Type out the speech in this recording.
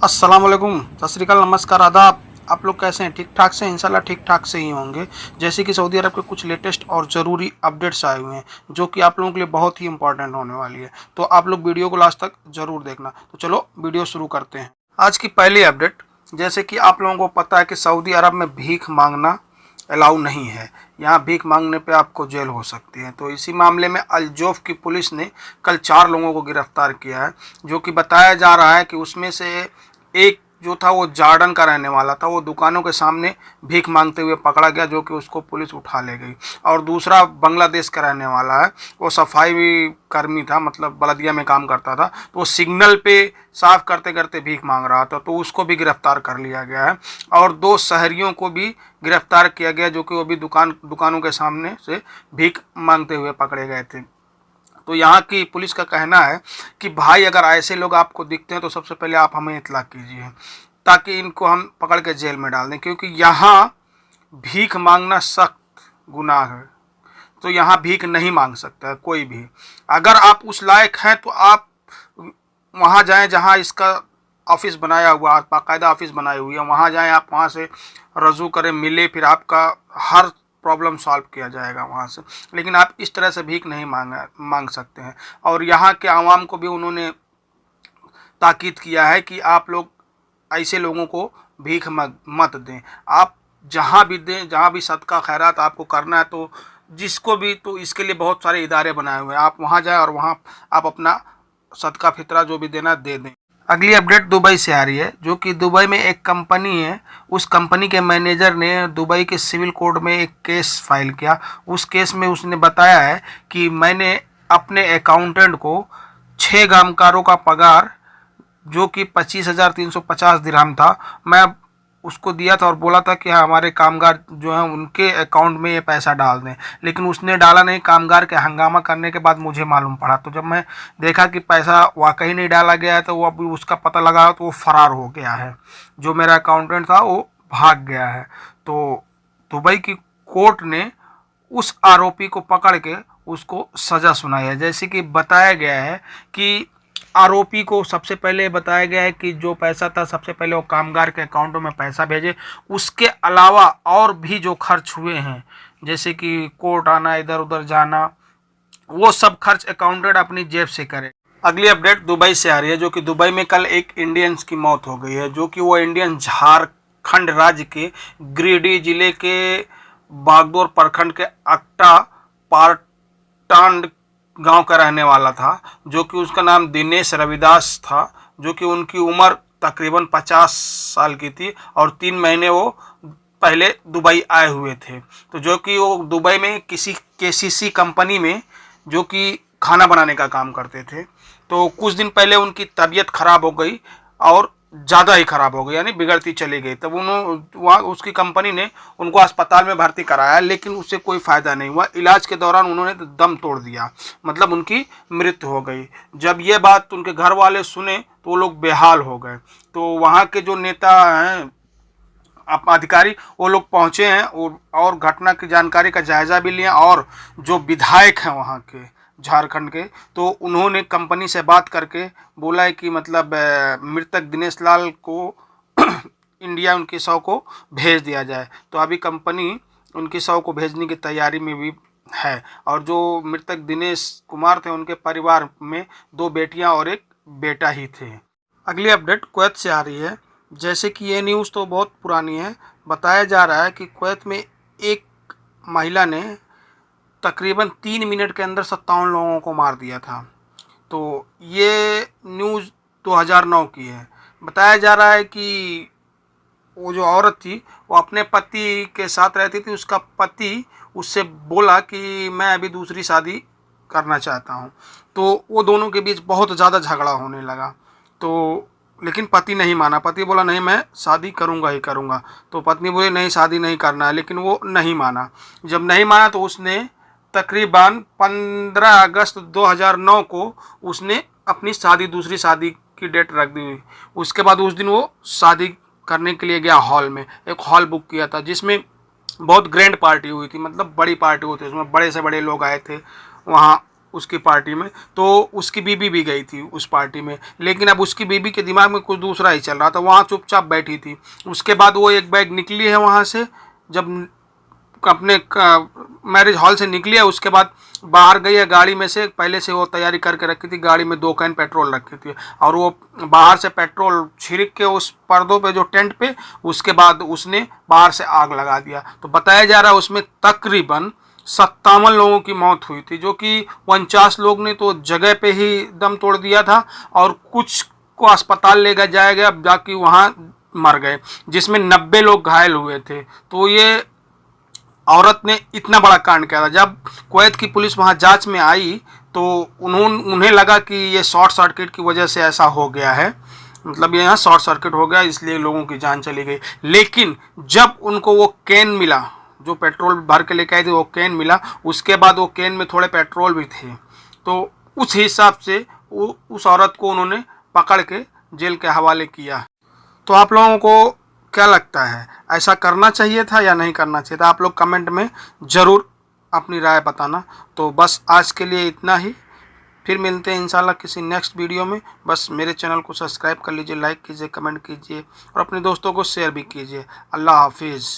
अस्सलाम वालेकुम, सत श्री अकाल, नमस्कार, आदाब। आप लोग कैसे हैं? ठीक ठाक से हैं? इंशाल्लाह ठीक ठाक से ही होंगे। जैसे कि सऊदी अरब के कुछ लेटेस्ट और ज़रूरी अपडेट्स आए हुए हैं जो कि आप लोगों के लिए बहुत ही इंपॉर्टेंट होने वाली है, तो आप लोग वीडियो को लास्ट तक ज़रूर देखना। तो चलो वीडियो शुरू करते हैं। आज की पहली अपडेट, जैसे कि आप लोगों को पता है कि सऊदी अरब में भीख मांगना अलाउ नहीं है। यहाँ भीख मांगने पे आपको जेल हो सकती है। तो इसी मामले में अल-जोफ की पुलिस ने कल 4 लोगों को गिरफ्तार किया है, जो कि बताया जा रहा है कि उसमें से एक जो था वो जॉर्डन का रहने वाला था। वो दुकानों के सामने भीख मांगते हुए पकड़ा गया, जो कि उसको पुलिस उठा ले गई। और दूसरा बांग्लादेश का रहने वाला है, वो सफाई कर्मी था, मतलब बलदिया में काम करता था। तो वो सिग्नल पे साफ करते करते भीख मांग रहा था, तो उसको भी गिरफ्तार कर लिया गया है। और 2 शहरियों को भी गिरफ्तार किया गया, जो कि वो भी दुकानों के सामने से भीख मांगते हुए पकड़े गए थे। तो यहाँ की पुलिस का कहना है कि भाई, अगर ऐसे लोग आपको दिखते हैं तो सबसे पहले आप हमें इत्तला कीजिए, ताकि इनको हम पकड़ के जेल में डाल दें, क्योंकि यहाँ भीख मांगना सख्त गुनाह है। तो यहाँ भीख नहीं मांग सकता है कोई भी। अगर आप उस लायक हैं तो आप वहाँ जाएं जहाँ इसका ऑफिस बनाया हुआ, बाकायदा ऑफिस बनाई हुई है, वहाँ जाएं, आप वहाँ से रजू करें, मिले, फिर आपका हर प्रॉब्लम सॉल्व किया जाएगा वहाँ से। लेकिन आप इस तरह से भीख नहीं मांग सकते हैं। और यहाँ के आवाम को भी उन्होंने ताकीद किया है कि आप लोग ऐसे लोगों को भीख मत दें। आप जहाँ भी दें, जहाँ भी सदका खैरात आपको करना है, तो जिसको भी, तो इसके लिए बहुत सारे इदारे बनाए हुए हैं। आप वहाँ जाएं और वहाँ आप अपना सदका फितरा जो भी देना दे दें। अगली अपडेट दुबई से आ रही है, जो कि दुबई में एक कंपनी है। उस कंपनी के मैनेजर ने दुबई के सिविल कोर्ट में एक केस फाइल किया। उस केस में उसने बताया है कि मैंने अपने अकाउंटेंट को 6 कामगारों का पगार, जो कि 25,350 दिरहम था, मैं उसको दिया था और बोला था कि हमारे कामगार जो हैं उनके अकाउंट में ये पैसा डाल दें। लेकिन उसने डाला नहीं। कामगार के हंगामा करने के बाद मुझे मालूम पड़ा। तो जब मैं देखा कि पैसा वाकई नहीं डाला गया है, तो वो अभी उसका पता लगा तो वो फ़रार हो गया है। जो मेरा अकाउंटेंट था वो भाग गया है। तो दुबई की कोर्ट ने उस आरोपी को पकड़ के उसको सज़ा सुनाई है। जैसे कि बताया गया है कि आरोपी को सबसे पहले बताया गया है कि जो पैसा था सबसे पहले वो कामगार के अकाउंटों में पैसा भेजे। उसके अलावा और भी जो खर्च हुए हैं, जैसे कि कोर्ट आना, इधर उधर जाना, वो सब खर्च अकाउंटेंट अपनी जेब से करे। अगली अपडेट दुबई से आ रही है, जो कि दुबई में कल एक इंडियंस की मौत हो गई है, जो कि वो इंडियन झारखंड राज्य के गिरिडीह जिले के बागदोर प्रखंड के अक्टा पारटांड गांव का रहने वाला था, जो कि उसका नाम दिनेश रविदास था, जो कि उनकी उम्र तकरीबन 50 साल की थी और 3 महीने वो पहले दुबई आए हुए थे। तो जो कि वो दुबई में किसी केसीसी कंपनी में जो कि खाना बनाने का काम करते थे। तो कुछ दिन पहले उनकी तबीयत खराब हो गई और ज़्यादा ही ख़राब हो गई, यानी बिगड़ती चली गई। तब उन्होंने वहाँ उसकी कंपनी ने उनको अस्पताल में भर्ती कराया, लेकिन उससे कोई फ़ायदा नहीं हुआ। इलाज के दौरान उन्होंने दम तोड़ दिया, मतलब उनकी मृत्यु हो गई। जब ये बात उनके घर वाले सुने तो वो लोग बेहाल हो गए। तो वहाँ के जो नेता हैं, अधिकारी, वो लोग पहुँचे हैं और घटना की जानकारी का जायज़ा भी लिया। और जो विधायक हैं वहाँ के झारखंड के, तो उन्होंने कंपनी से बात करके बोला है कि मतलब मृतक दिनेश लाल को इंडिया उनके शव को भेज दिया जाए। तो अभी कंपनी उनके शव को भेजने की तैयारी में भी है। और जो मृतक दिनेश कुमार थे, उनके परिवार में 2 बेटियां और 1 बेटा ही थे। अगली अपडेट कुवैत से आ रही है। जैसे कि ये न्यूज़ तो बहुत पुरानी है। बताया जा रहा है कि कुवैत में एक महिला ने तकरीबन 3 मिनट के अंदर 57 लोगों को मार दिया था। तो ये न्यूज़ 2009 की है। बताया जा रहा है कि वो जो औरत थी वो अपने पति के साथ रहती थी। उसका पति उससे बोला कि मैं अभी दूसरी शादी करना चाहता हूँ। तो वो दोनों के बीच बहुत ज़्यादा झगड़ा होने लगा। तो लेकिन पति नहीं माना। पति बोला नहीं, मैं शादी करूँगा ही करूँगा। तो पत्नी बोली नहीं, शादी नहीं करना है, लेकिन वो नहीं माना। जब नहीं माना तो उसने तकरीबन 15 अगस्त 2009 को उसने अपनी दूसरी शादी की डेट रख दी। उसके बाद उस दिन वो शादी करने के लिए गया हॉल में। एक हॉल बुक किया था जिसमें बहुत ग्रैंड पार्टी हुई थी, मतलब बड़ी पार्टी हुई थी। उसमें बड़े से बड़े लोग आए थे वहाँ उसकी पार्टी में, तो उसकी बीबी भी गई थी उस पार्टी में, लेकिन अब उसकी बीबी के दिमाग में कुछ दूसरा ही चल रहा था, वहाँ चुपचाप बैठी थी। उसके बाद वो एक बैग निकली है वहाँ से, जब अपने मैरिज हॉल से निकली है, उसके बाद बाहर गई है गाड़ी में से, पहले से वो तैयारी करके रखी थी, गाड़ी में 2 कैन पेट्रोल रखी थी, और वो बाहर से पेट्रोल छिड़क के उस पर्दों पे जो टेंट पे, उसके बाद उसने बाहर से आग लगा दिया। तो बताया जा रहा है उसमें तकरीबन 57 लोगों की मौत हुई थी, जो कि 49 लोग ने तो जगह पे ही दम तोड़ दिया था, और कुछ को अस्पताल ले जाया गया, जाके वहाँ मर गए, जिसमें 90 लोग घायल हुए थे। तो ये औरत ने इतना बड़ा कांड किया था। जब कुवैत की पुलिस वहाँ जांच में आई तो उन्हें लगा कि ये शॉर्ट सर्किट की वजह से ऐसा हो गया है, मतलब यहाँ शॉर्ट सर्किट हो गया, इसलिए लोगों की जान चली गई। लेकिन जब उनको वो कैन मिला, जो पेट्रोल भर के लेके आए थे, वो कैन मिला, उसके बाद वो कैन में थोड़े पेट्रोल भी थे, तो उस हिसाब से उस औरत को उन्होंने पकड़ के जेल के हवाले किया। तो आप लोगों को क्या लगता है, ऐसा करना चाहिए था या नहीं करना चाहिए था? आप लोग कमेंट में ज़रूर अपनी राय बताना। तो बस आज के लिए इतना ही, फिर मिलते हैं इंशाल्लाह किसी नेक्स्ट वीडियो में। बस मेरे चैनल को सब्सक्राइब कर लीजिए, लाइक कीजिए, कमेंट कीजिए और अपने दोस्तों को शेयर भी कीजिए। अल्लाह हाफिज़।